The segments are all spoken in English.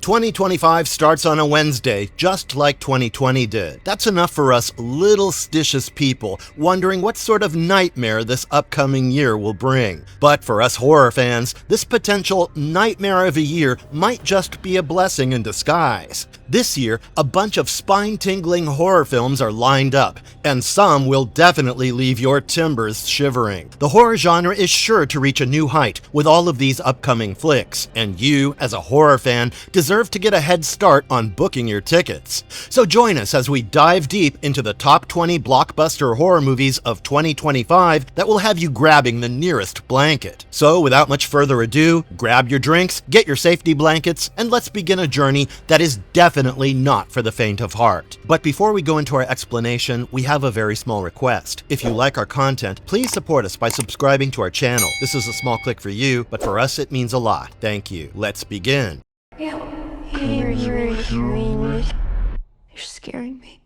2025 starts on a Wednesday, just like 2020 did. That's enough for us little-stitious people wondering what sort of nightmare this upcoming year will bring. But for us horror fans, this potential nightmare of a year might just be a blessing in disguise. This year, a bunch of spine-tingling horror films are lined up, and some will definitely leave your timbers shivering. The horror genre is sure to reach a new height with all of these upcoming flicks, and you, as a horror fan, deserve to get a head start on booking your tickets. So join us as we dive deep into the top 20 blockbuster horror movies of 2025 that will have you grabbing the nearest blanket. So without much further ado, grab your drinks, get your safety blankets, and let's begin a journey that is definitely not for the faint of heart. But before we go into our explanation, we have a very small request. If you like our content, please support us by subscribing to our channel. This is a small click for you, but for us it means a lot. Thank you. Let's begin. You're scaring me.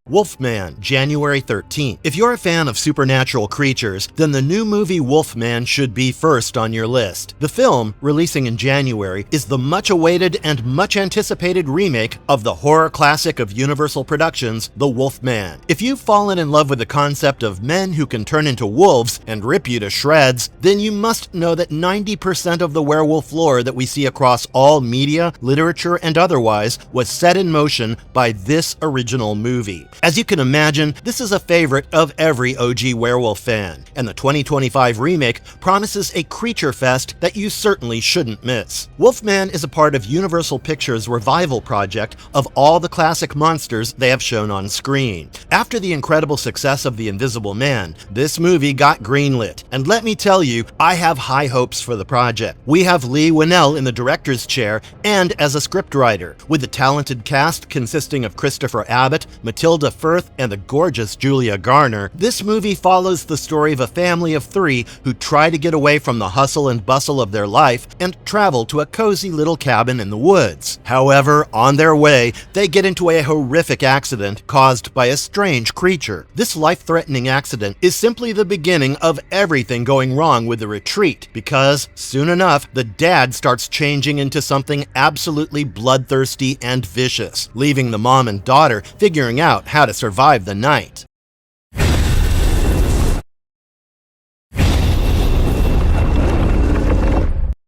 Wolfman, January 13th. If you're a fan of supernatural creatures, then the new movie Wolfman should be first on your list. The film, releasing in January, is the much-awaited and much-anticipated remake of the horror classic of Universal Productions, The Wolfman. If you've fallen in love with the concept of men who can turn into wolves and rip you to shreds, then you must know that 90% of the werewolf lore that we see across all media, literature, and otherwise was set in motion by this original movie. As you can imagine, this is a favorite of every OG werewolf fan, and the 2025 remake promises a creature fest that you certainly shouldn't miss. Wolfman is a part of Universal Pictures' revival project of all the classic monsters they have shown on screen. After the incredible success of The Invisible Man, this movie got greenlit, and let me tell you, I have high hopes for the project. We have Leigh Whannell in the director's chair and as a scriptwriter, with the talented cast consisting of Christopher Abbott, Matilda Firth, and the gorgeous Julia Garner. This movie follows the story of a family of three who try to get away from the hustle and bustle of their life and travel to a cozy little cabin in the woods. However, on their way, they get into a horrific accident caused by a strange creature. This life-threatening accident is simply the beginning of everything going wrong with the retreat, because soon enough, the dad starts changing into something absolutely bloodthirsty and vicious, leaving the mom and daughter figuring out how to survive the night.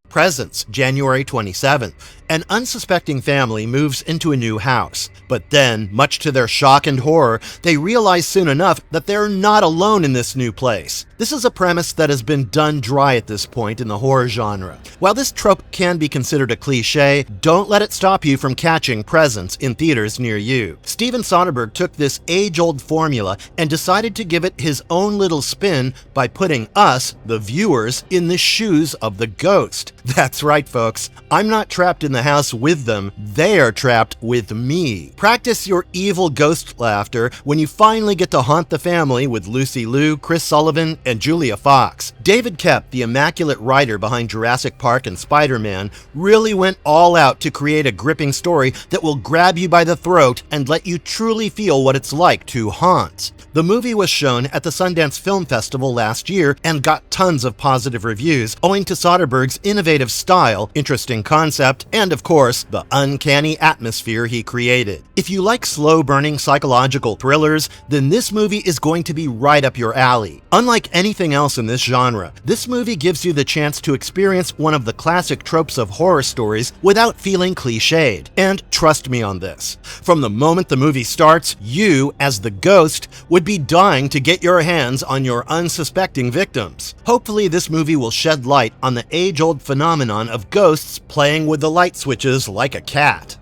Presents, January 27th. An unsuspecting family moves into a new house, but then, much to their shock and horror, they realize soon enough that they're not alone in this new place. This is a premise that has been done dry at this point in the horror genre. While this trope can be considered a cliche, don't let it stop you from catching Presents in theaters near you. Steven Soderbergh took this age-old formula and decided to give it his own little spin by putting us, the viewers, in the shoes of the ghost. That's right, folks. I'm not trapped in the house with them, they are trapped with me. Practice your evil ghost laughter when you finally get to haunt the family with Lucy Liu, Chris Sullivan, and Julia Fox. David Koepp, the immaculate writer behind Jurassic Park and Spider-Man, really went all out to create a gripping story that will grab you by the throat and let you truly feel what it's like to haunt. The movie was shown at the Sundance Film Festival last year and got tons of positive reviews owing to Soderbergh's innovative style, interesting concept, and of course, the uncanny atmosphere he created. If you like slow-burning psychological thrillers, then this movie is going to be right up your alley. Unlike anything else in this genre, this movie gives you the chance to experience one of the classic tropes of horror stories without feeling cliched. And trust me on this, from the moment the movie starts, you, as the ghost, would be dying to get your hands on your unsuspecting victims. Hopefully this movie will shed light on the age-old phenomenon of ghosts playing with the light switches like a cat.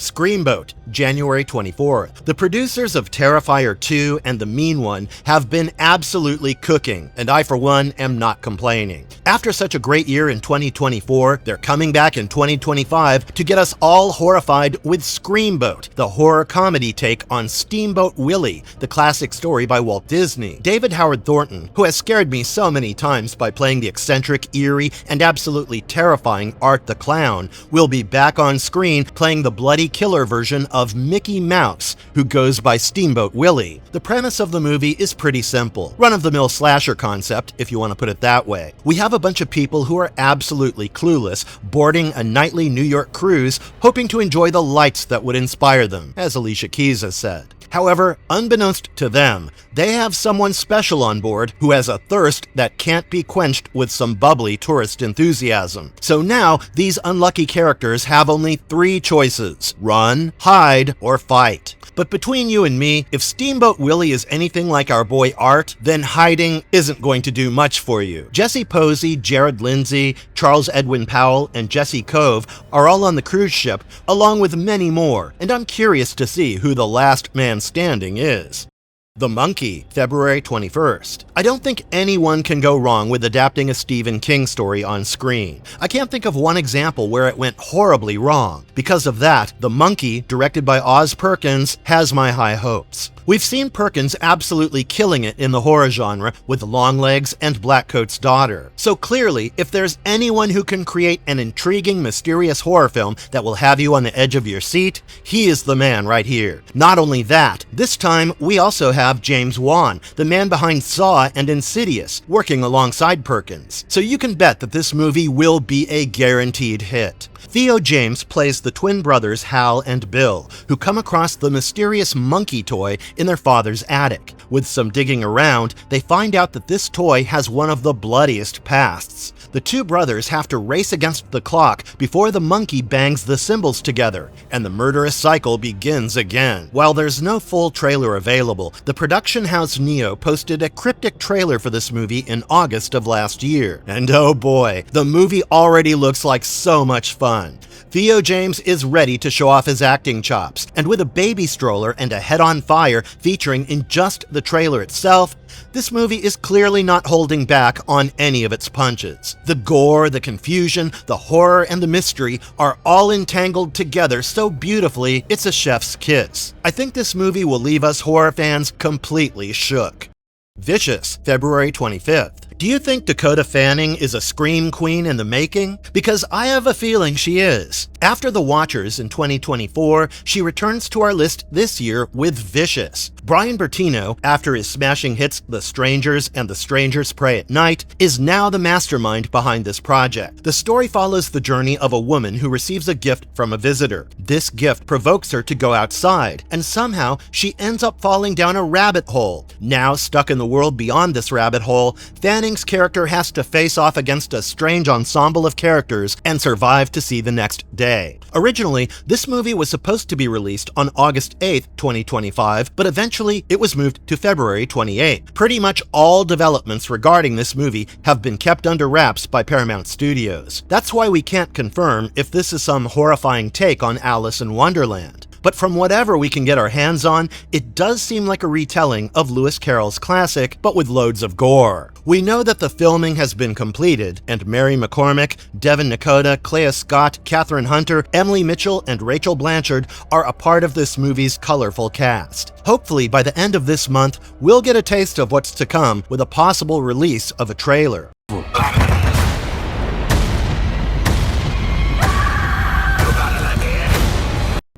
Screamboat, January 24th. The producers of Terrifier 2 and The Mean One have been absolutely cooking, and I for one am not complaining. After such a great year in 2024, they're coming back in 2025 to get us all horrified with Screamboat, the horror comedy take on Steamboat Willie, the classic story by Walt Disney. David Howard Thornton, who has scared me so many times by playing the eccentric, eerie, and absolutely terrifying Art the Clown, will be back on screen playing the bloody serially killer version of Mickey Mouse, who goes by Steamboat Willie. The premise of the movie is pretty simple. Run-of-the-mill slasher concept, if you want to put it that way. We have a bunch of people who are absolutely clueless, boarding a nightly New York cruise, hoping to enjoy the lights that would inspire them, as Alicia Keys has said. However, unbeknownst to them, they have someone special on board who has a thirst that can't be quenched with some bubbly tourist enthusiasm. So now, these unlucky characters have only 3 choices: run, hide, or fight. But between you and me, if Steamboat Willie is anything like our boy Art, then hiding isn't going to do much for you. Jesse Posey, Jared Lindsay, Charles Edwin Powell, and Jesse Cove are all on the cruise ship, along with many more, and I'm curious to see who the last man standing is. The Monkey, February 21st. I don't think anyone can go wrong with adapting a Stephen King story on screen. I can't think of one example where it went horribly wrong. Because of that, The Monkey, directed by Oz Perkins, has my high hopes. We've seen Perkins absolutely killing it in the horror genre with Longlegs and Blackcoat's Daughter. So clearly, if there's anyone who can create an intriguing, mysterious horror film that will have you on the edge of your seat, he is the man right here. Not only that, this time we also have James Wan, the man behind Saw and Insidious, working alongside Perkins. So you can bet that this movie will be a guaranteed hit. Theo James plays the twin brothers Hal and Bill, who come across the mysterious monkey toy in their father's attic. With some digging around, they find out that this toy has one of the bloodiest pasts. The two brothers have to race against the clock before the monkey bangs the cymbals together, and the murderous cycle begins again. While there's no full trailer available, the production house Neo posted a cryptic trailer for this movie in August of last year. And oh boy, the movie already looks like so much fun. Theo James is ready to show off his acting chops, and with a baby stroller and a head on fire featuring in just the trailer itself, this movie is clearly not holding back on any of its punches. The gore, the confusion, the horror, and the mystery are all entangled together so beautifully, it's a chef's kiss. I think this movie will leave us horror fans completely shook. Vicious, February 25th. Do you think Dakota Fanning is a scream queen in the making? Because I have a feeling she is. After The Watchers in 2024, she returns to our list this year with Vicious. Brian Bertino, after his smashing hits The Strangers and The Strangers Pray at Night, is now the mastermind behind this project. The story follows the journey of a woman who receives a gift from a visitor. This gift provokes her to go outside, and somehow she ends up falling down a rabbit hole. Now stuck in the world beyond this rabbit hole, Fanning's character has to face off against a strange ensemble of characters and survive to see the next day. Originally, this movie was supposed to be released on August 8th, 2025, but eventually it was moved to February 28th. Pretty much all developments regarding this movie have been kept under wraps by Paramount Studios. That's why we can't confirm if this is some horrifying take on Alice in Wonderland. But from whatever we can get our hands on, it does seem like a retelling of Lewis Carroll's classic, but with loads of gore. We know that the filming has been completed, and Mary McCormick, Devin Nakota, Clea Scott, Katherine Hunter, Emily Mitchell, and Rachel Blanchard are a part of this movie's colorful cast. Hopefully, by the end of this month, we'll get a taste of what's to come with a possible release of a trailer.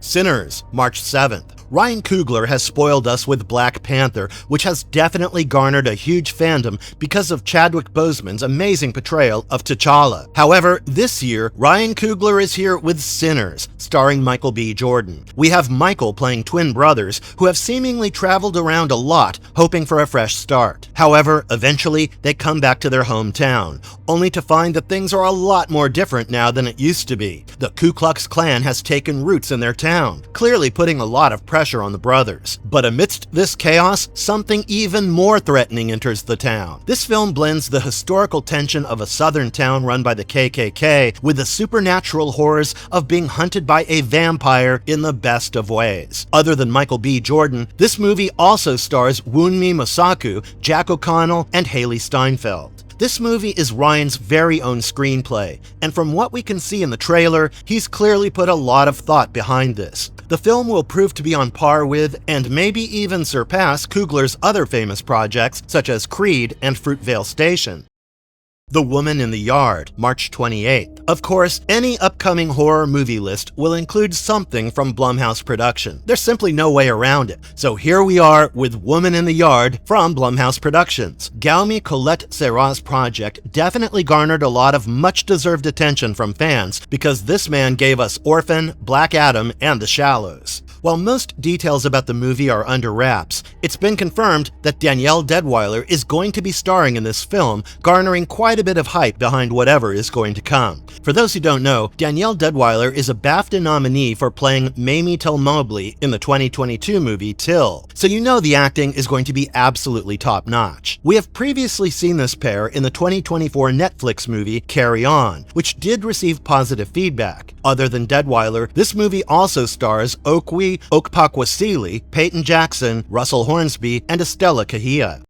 Sinners, March 7th. Ryan Coogler has spoiled us with Black Panther, which has definitely garnered a huge fandom because of Chadwick Boseman's amazing portrayal of T'Challa. However, this year, Ryan Coogler is here with Sinners, starring Michael B. Jordan. We have Michael playing twin brothers who have seemingly traveled around a lot, hoping for a fresh start. However, eventually, they come back to their hometown, only to find that things are a lot more different now than it used to be. The Ku Klux Klan has taken roots in their town, clearly putting a lot of pressure on the brothers. But amidst this chaos, something even more threatening enters the town. This film blends the historical tension of a southern town run by the KKK with the supernatural horrors of being hunted by a vampire in the best of ways. Other than Michael B. Jordan, this movie also stars Wunmi Mosaku, Jack O'Connell, and Haley Steinfeld. This movie is Ryan's very own screenplay, and from what we can see in the trailer, he's clearly put a lot of thought behind this. The film will prove to be on par with, and maybe even surpass, Coogler's other famous projects such as Creed and Fruitvale Station. The Woman in the Yard, March 28th. Of course, any upcoming horror movie list will include something from Blumhouse Production. There's simply no way around it. So here we are with Woman in the Yard from Blumhouse Productions. Guillaume Colette Serrat's project definitely garnered a lot of much-deserved attention from fans because this man gave us Orphan, Black Adam, and The Shallows. While most details about the movie are under wraps, it's been confirmed that Danielle Deadwyler is going to be starring in this film, garnering quite a bit of hype behind whatever is going to come. For those who don't know, Danielle Deadwyler is a BAFTA nominee for playing Mamie Till Mobley in the 2022 movie Till, so you know the acting is going to be absolutely top-notch. We have previously seen this pair in the 2024 Netflix movie Carry On, which did receive positive feedback. Other than Deadwyler, this movie also stars Okwe Okpakwasili, Peyton Jackson, Russell Hornsby, and Estella Kahia.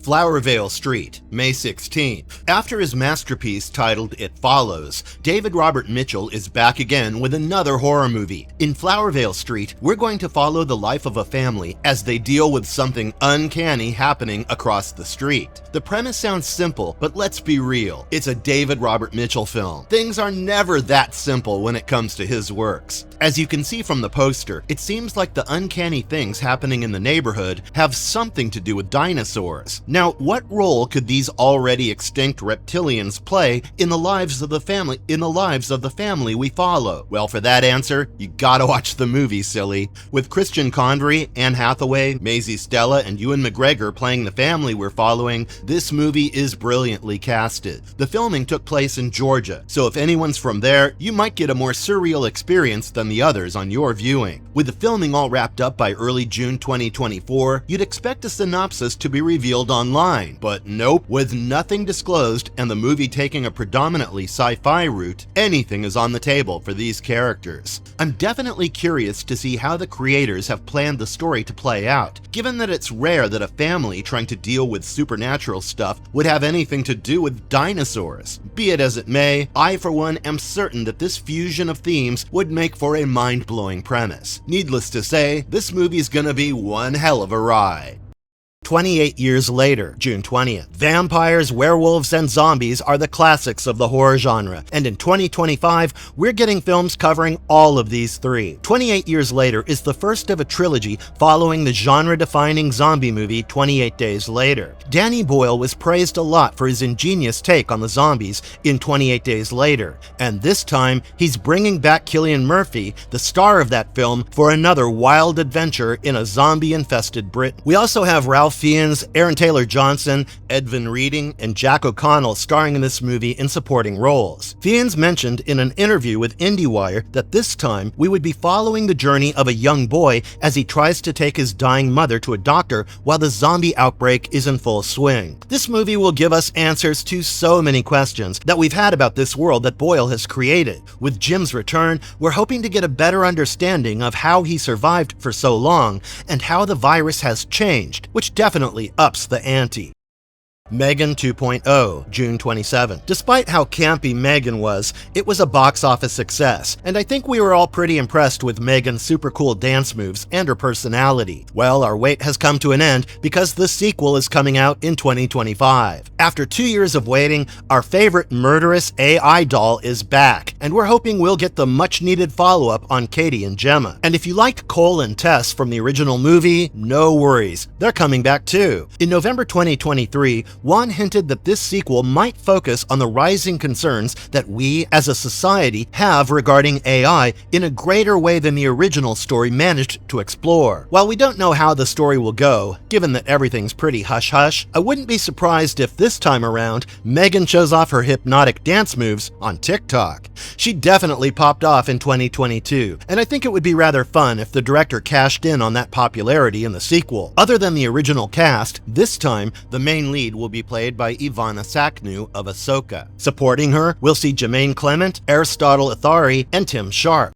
Flowervale Street, May 16th. After his masterpiece titled It Follows, David Robert Mitchell is back again with another horror movie. In Flowervale Street, we're going to follow the life of a family as they deal with something uncanny happening across the street. The premise sounds simple, but let's be real. It's a David Robert Mitchell film. Things are never that simple when it comes to his works. As you can see from the poster, it seems like the uncanny things happening in the neighborhood have something to do with dinosaurs. Now, what role could these already extinct reptilians play in the lives of the family we follow? Well, for that answer, you gotta watch the movie, silly. With Christian Convery, Anne Hathaway, Maisie Stella, and Ewan McGregor playing the family we're following, this movie is brilliantly casted. The filming took place in Georgia, so if anyone's from there, you might get a more surreal experience than the others on your viewing. With the filming all wrapped up by early June 2024, you'd expect a synopsis to be revealed online, but nope. With nothing disclosed and the movie taking a predominantly sci-fi route, anything is on the table for these characters. I'm definitely curious to see how the creators have planned the story to play out, given that it's rare that a family trying to deal with supernatural stuff would have anything to do with dinosaurs. Be it as it may, I for one am certain that this fusion of themes would make for a mind-blowing premise. Needless to say, this movie's gonna be one hell of a ride. 28 years later, June 20th. Vampires, werewolves, and zombies are the classics of the horror genre, and in 2025, we're getting films covering all of these three. 28 Years Later is the first of a trilogy following the genre-defining zombie movie 28 Days Later. Danny Boyle was praised a lot for his ingenious take on the zombies in 28 Days Later, and this time, he's bringing back Cillian Murphy, the star of that film, for another wild adventure in a zombie-infested Britain. We also have Ralph Fiennes, Aaron Taylor-Johnson, Edvin Reading, and Jack O'Connell starring in this movie in supporting roles. Fiennes mentioned in an interview with IndieWire that this time we would be following the journey of a young boy as he tries to take his dying mother to a doctor while the zombie outbreak is in full swing. This movie will give us answers to so many questions that we've had about this world that Boyle has created. With Jim's return, we're hoping to get a better understanding of how he survived for so long and how the virus has changed, which definitely ups the ante. Megan 2.0, June 27. Despite how campy Megan was, it was a box office success, and I think we were all pretty impressed with Megan's super cool dance moves and her personality. Well, our wait has come to an end because the sequel is coming out in 2025. After 2 years of waiting, our favorite murderous AI doll is back, and we're hoping we'll get the much-needed follow-up on Katie and Gemma. And if you liked Cole and Tess from the original movie, no worries, they're coming back too. In November 2023, Wan hinted that this sequel might focus on the rising concerns that we as a society have regarding AI in a greater way than the original story managed to explore. While we don't know how the story will go, given that everything's pretty hush-hush, I wouldn't be surprised if this time around, Megan shows off her hypnotic dance moves on TikTok. She definitely popped off in 2022, and I think it would be rather fun if the director cashed in on that popularity in the sequel. Other than the original cast, this time, the main lead will be played by Ivana Saknu of Ahsoka. Supporting her, we'll see Jermaine Clement, Aristotle Athari, and Tim Sharp.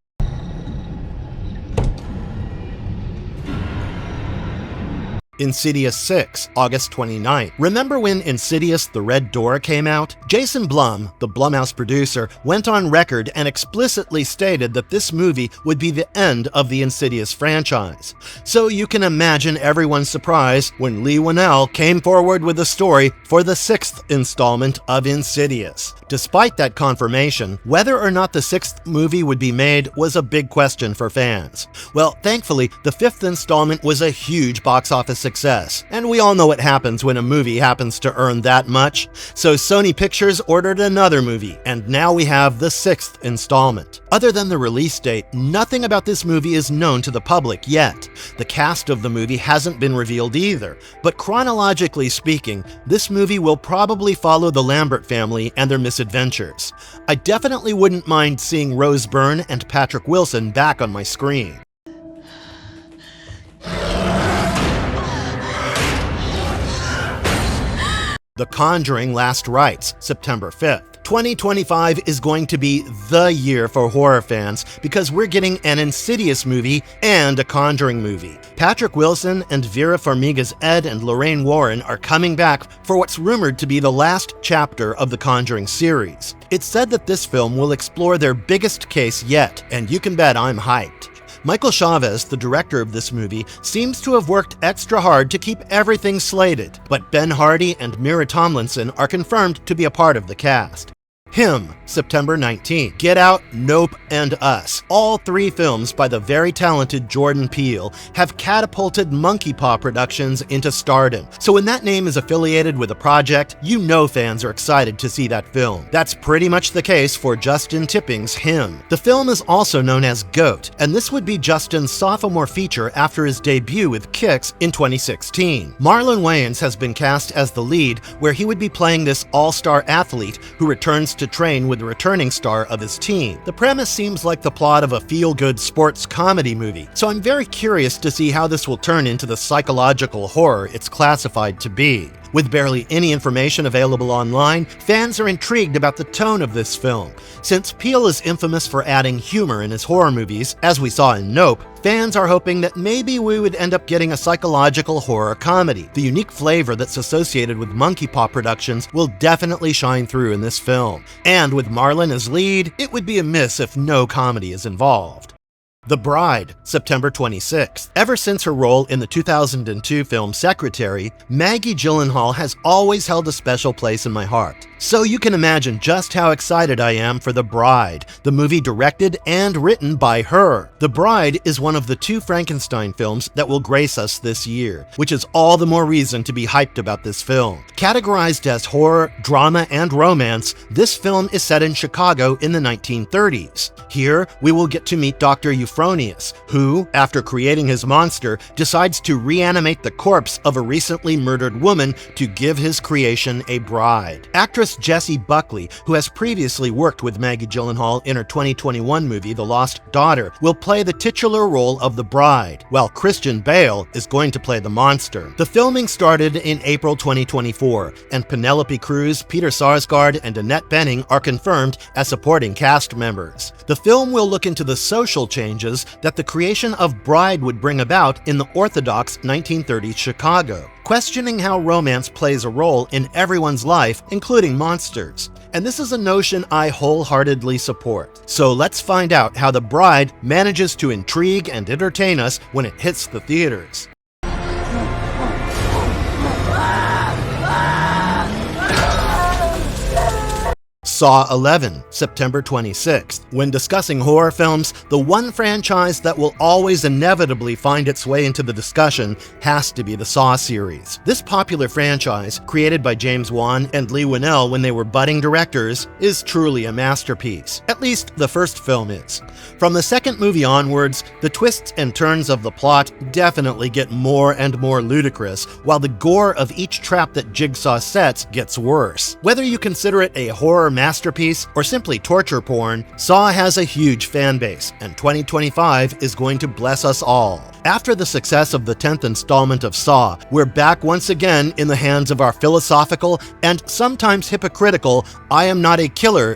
Insidious 6, August 29th. Remember when Insidious The Red Door came out? Jason Blum, the Blumhouse producer, went on record and explicitly stated that this movie would be the end of the Insidious franchise. So you can imagine everyone's surprise when Leigh Whannell came forward with a story for the 6th installment of Insidious. Despite that confirmation, whether or not the 6th movie would be made was a big question for fans. Well, thankfully, the 5th installment was a huge box office success, and we all know what happens when a movie happens to earn that much. So Sony Pictures ordered another movie, and now we have the 6th installment. Other than the release date, nothing about this movie is known to the public yet. The cast of the movie hasn't been revealed either, but chronologically speaking, this movie will probably follow the Lambert family and their misadventures. I definitely wouldn't mind seeing Rose Byrne and Patrick Wilson back on my screen. The Conjuring Last Rites, September 5th. 2025 is going to be the year for horror fans because we're getting an Insidious movie and a Conjuring movie. Patrick Wilson and Vera Farmiga's Ed and Lorraine Warren are coming back for what's rumored to be the last chapter of the Conjuring series. It's said that this film will explore their biggest case yet, and you can bet I'm hyped. Michael Chavez, the director of this movie, seems to have worked extra hard to keep everything slated, but Ben Hardy and Mira Tomlinson are confirmed to be a part of the cast. Him, September 19th. Get Out, Nope, and Us. All three films by the very talented Jordan Peele have catapulted Monkey Paw Productions into stardom. So when that name is affiliated with a project, you know fans are excited to see that film. That's pretty much the case for Justin Tipping's Him. The film is also known as Goat, and this would be Justin's sophomore feature after his debut with Kicks in 2016. Marlon Wayans has been cast as the lead, where he would be playing this all-star athlete who returns to train with the returning star of his team. The premise seems like the plot of a feel-good sports comedy movie, so I'm very curious to see how this will turn into the psychological horror it's classified to be. With barely any information available online, fans are intrigued about the tone of this film. Since Peele is infamous for adding humor in his horror movies, as we saw in Nope, fans are hoping that maybe we would end up getting a psychological horror comedy. The unique flavor that's associated with Monkey Paw Productions will definitely shine through in this film. And with Marlon as lead, it would be a miss if no comedy is involved. The Bride, September 26th. Ever since her role in the 2002 film Secretary, Maggie Gyllenhaal has always held a special place in my heart. So you can imagine just how excited I am for The Bride, the movie directed and written by her. The Bride is one of the 2 Frankenstein films that will grace us this year, which is all the more reason to be hyped about this film. Categorized as horror, drama, and romance, this film is set in Chicago in the 1930s. Here, we will get to meet Dr. Euphronius, who, after creating his monster, decides to reanimate the corpse of a recently murdered woman to give his creation a bride. Actress Jessie Buckley, who has previously worked with Maggie Gyllenhaal in her 2021 movie The Lost Daughter, will play the titular role of the bride, while Christian Bale is going to play the monster. The filming started in April 2024, and Penelope Cruz, Peter Sarsgaard, and Annette Bening are confirmed as supporting cast members. The film will look into the social changes that the creation of Bride would bring about in the orthodox 1930s Chicago, questioning how romance plays a role in everyone's life, including monsters. And this is a notion I wholeheartedly support. So let's find out how The Bride manages to intrigue and entertain us when it hits the theaters. Saw 11, September 26th. When discussing horror films, the one franchise that will always inevitably find its way into the discussion has to be the Saw series. This popular franchise, created by James Wan and Leigh Whannell when they were budding directors, is truly a masterpiece. At least the first film is. From the second movie onwards, the twists and turns of the plot definitely get more and more ludicrous, while the gore of each trap that Jigsaw sets gets worse. Whether you consider it a horror masterpiece or simply torture porn, Saw has a huge fan base, and 2025 is going to bless us all. After the success of the 10th installment of Saw, we're back once again in the hands of our philosophical and sometimes hypocritical I am not a killer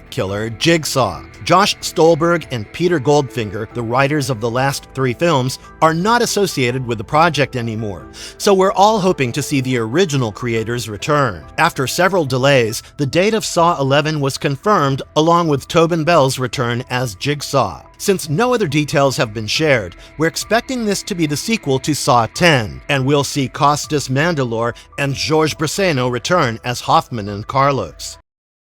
Jigsaw. Josh Stolberg and Peter Goldfinger, the writers of the last 3 films, are not associated with the project anymore, so we're all hoping to see the original creators return. After several delays, the date of Saw 11 was confirmed along with Tobin Bell's return as Jigsaw. Since no other details have been shared, we're expecting this to be the sequel to Saw 10, and we'll see Costas Mandylor and Georges Brasseno return as Hoffman and Carlos.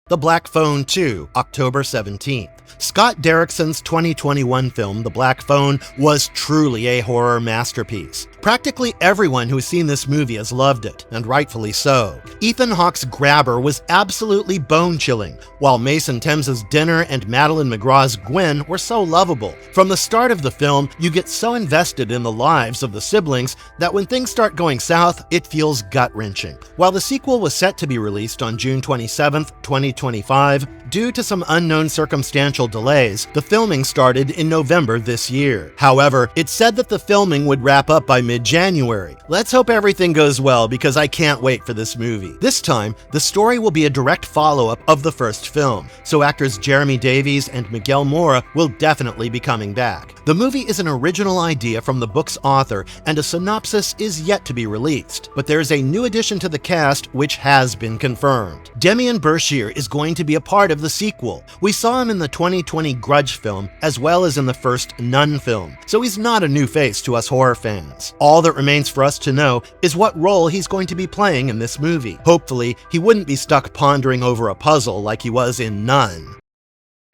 The Black Phone 2, October 17th. Scott Derrickson's 2021 film, The Black Phone, was truly a horror masterpiece. Practically everyone who's seen this movie has loved it, and rightfully so. Ethan Hawke's Grabber was absolutely bone-chilling, while Mason Thames's Dinner and Madeline McGraw's Gwen were so lovable. From the start of the film, you get so invested in the lives of the siblings that when things start going south, it feels gut-wrenching. While the sequel was set to be released on June 27, 2025, due to some unknown circumstantial delays, the filming started in November this year. However, it said that the filming would wrap up by mid-January. Let's hope everything goes well because I can't wait for this movie. This time, the story will be a direct follow-up of the first film, so actors Jeremy Davies and Miguel Mora will definitely be coming back. The movie is an original idea from the book's author, and a synopsis is yet to be released, but there's a new addition to the cast which has been confirmed. Demian Bichir is going to be a part of the sequel. We saw him in the 2020 Grudge film, as well as in the first Nun film, so he's not a new face to us horror fans. All that remains for us to know is what role he's going to be playing in this movie. Hopefully, he wouldn't be stuck pondering over a puzzle like he was in Nun.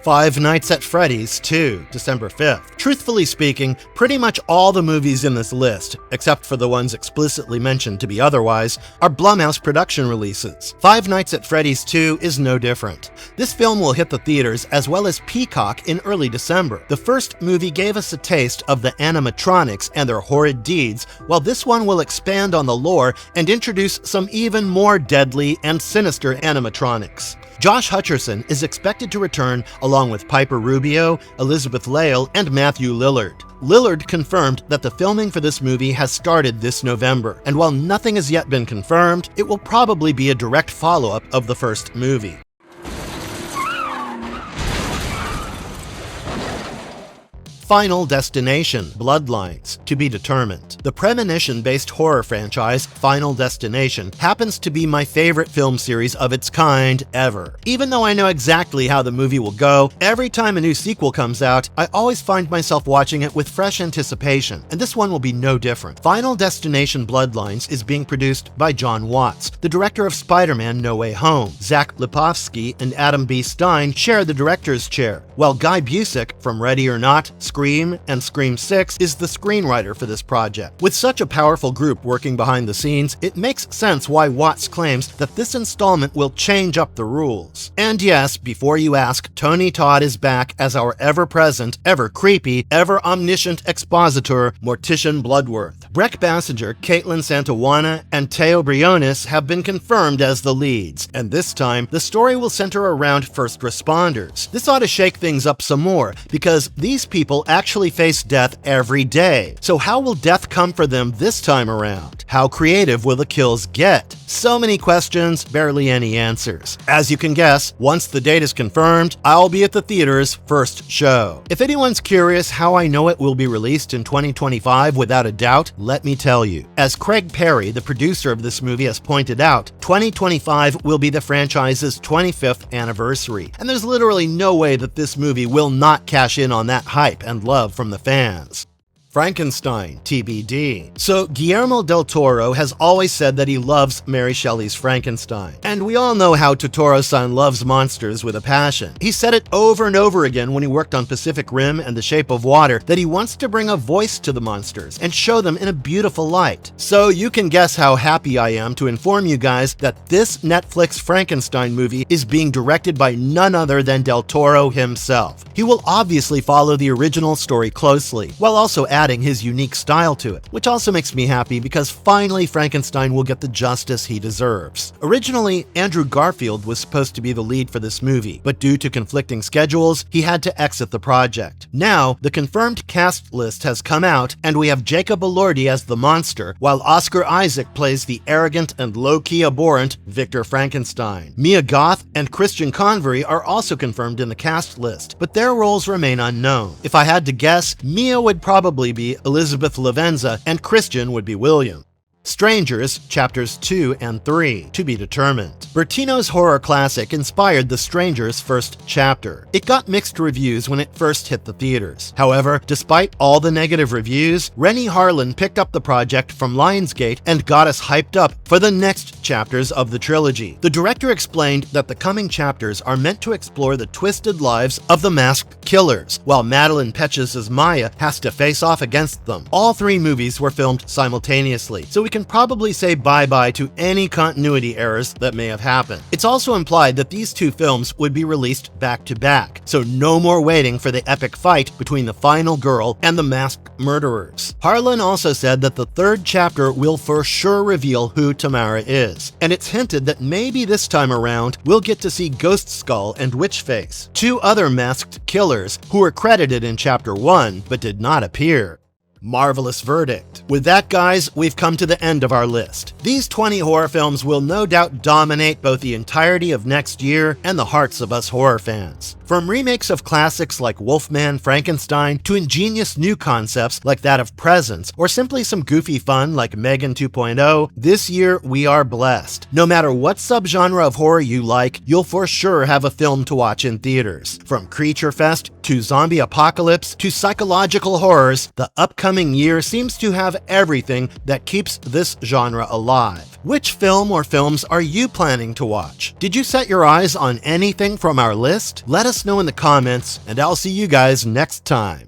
Five Nights at Freddy's 2, December 5th. Truthfully speaking, pretty much all the movies in this list, except for the ones explicitly mentioned to be otherwise, are Blumhouse production releases. Five Nights at Freddy's 2 is no different. This film will hit the theaters as well as Peacock in early December. The first movie gave us a taste of the animatronics and their horrid deeds, while this one will expand on the lore and introduce some even more deadly and sinister animatronics. Josh Hutcherson is expected to return along with Piper Rubio, Elizabeth Lail, and Matthew Lillard. Lillard confirmed that the filming for this movie has started this November, and while nothing has yet been confirmed, it will probably be a direct follow-up of the first movie. Final Destination, Bloodlines, to be determined. The premonition-based horror franchise, Final Destination, happens to be my favorite film series of its kind ever. Even though I know exactly how the movie will go, every time a new sequel comes out, I always find myself watching it with fresh anticipation, and this one will be no different. Final Destination Bloodlines is being produced by John Watts, the director of Spider-Man No Way Home. Zach Lipovsky and Adam B. Stein share the director's chair, while Guy Busick from Ready or Not, Scream, and Scream 6 is the screenwriter for this project. With such a powerful group working behind the scenes, it makes sense why Watts claims that this installment will change up the rules. And yes, before you ask, Tony Todd is back as our ever-present, ever-creepy, ever-omniscient expositor, Mortician Bloodworth. Breck Bassinger, Caitlin Santawana, and Teo Briones have been confirmed as the leads, and this time, the story will center around first responders. This ought to shake things up some more, because these people actually face death every day. So how will death come for them this time around? How creative will the kills get? So many questions, barely any answers. As you can guess, once the date is confirmed, I'll be at the theater's first show. If anyone's curious how I know it will be released in 2025 without a doubt, let me tell you. As Craig Perry, the producer of this movie, has pointed out, 2025 will be the franchise's 25th anniversary, and there's literally no way that this movie will not cash in on that hype and love from the fans. Frankenstein, TBD. So Guillermo del Toro has always said that he loves Mary Shelley's Frankenstein. And we all know how Totoro-san loves monsters with a passion. He said it over and over again when he worked on Pacific Rim and The Shape of Water that he wants to bring a voice to the monsters and show them in a beautiful light. So you can guess how happy I am to inform you guys that this Netflix Frankenstein movie is being directed by none other than del Toro himself. He will obviously follow the original story closely, while also adding adding his unique style to it, which also makes me happy because finally Frankenstein will get the justice he deserves. Originally, Andrew Garfield was supposed to be the lead for this movie, but due to conflicting schedules, he had to exit the project. Now, the confirmed cast list has come out, and we have Jacob Elordi as the monster, while Oscar Isaac plays the arrogant and low-key abhorrent Victor Frankenstein. Mia Goth and Christian Convery are also confirmed in the cast list, but their roles remain unknown. If I had to guess, Mia would probably be Elizabeth Lavenza, and Christian would be William. Strangers, Chapters 2 and 3, to be determined. Bertino's horror classic inspired The Strangers' first chapter. It got mixed reviews when it first hit the theaters. However, despite all the negative reviews, Rennie Harlan picked up the project from Lionsgate and got us hyped up for the next chapters of the trilogy. The director explained that the coming chapters are meant to explore the twisted lives of the masked killers, while Madeline Petches' Maya has to face off against them. All three movies were filmed simultaneously, so we can probably say bye-bye to any continuity errors that may have happened. It's also implied that these two films would be released back-to-back, so no more waiting for the epic fight between the final girl and the masked murderers. Harlan also said that the third chapter will for sure reveal who Tamara is, and it's hinted that maybe this time around we'll get to see Ghost Skull and Witchface, two other masked killers who were credited in Chapter 1 but did not appear. Marvelous verdict. With that, guys, we've come to the end of our list. These 20 horror films will no doubt dominate both the entirety of next year and the hearts of us horror fans. From remakes of classics like Wolfman, Frankenstein, to ingenious new concepts like that of Presence, or simply some goofy fun like Megan 2.0, this year we are blessed. No matter what subgenre of horror you like, you'll for sure have a film to watch in theaters. From Creature Fest to zombie apocalypse to psychological horrors, the upcoming year seems to have everything that keeps this genre alive. Which film or films are you planning to watch? Did you set your eyes on anything from our list? Let us know in the comments, and I'll see you guys next time.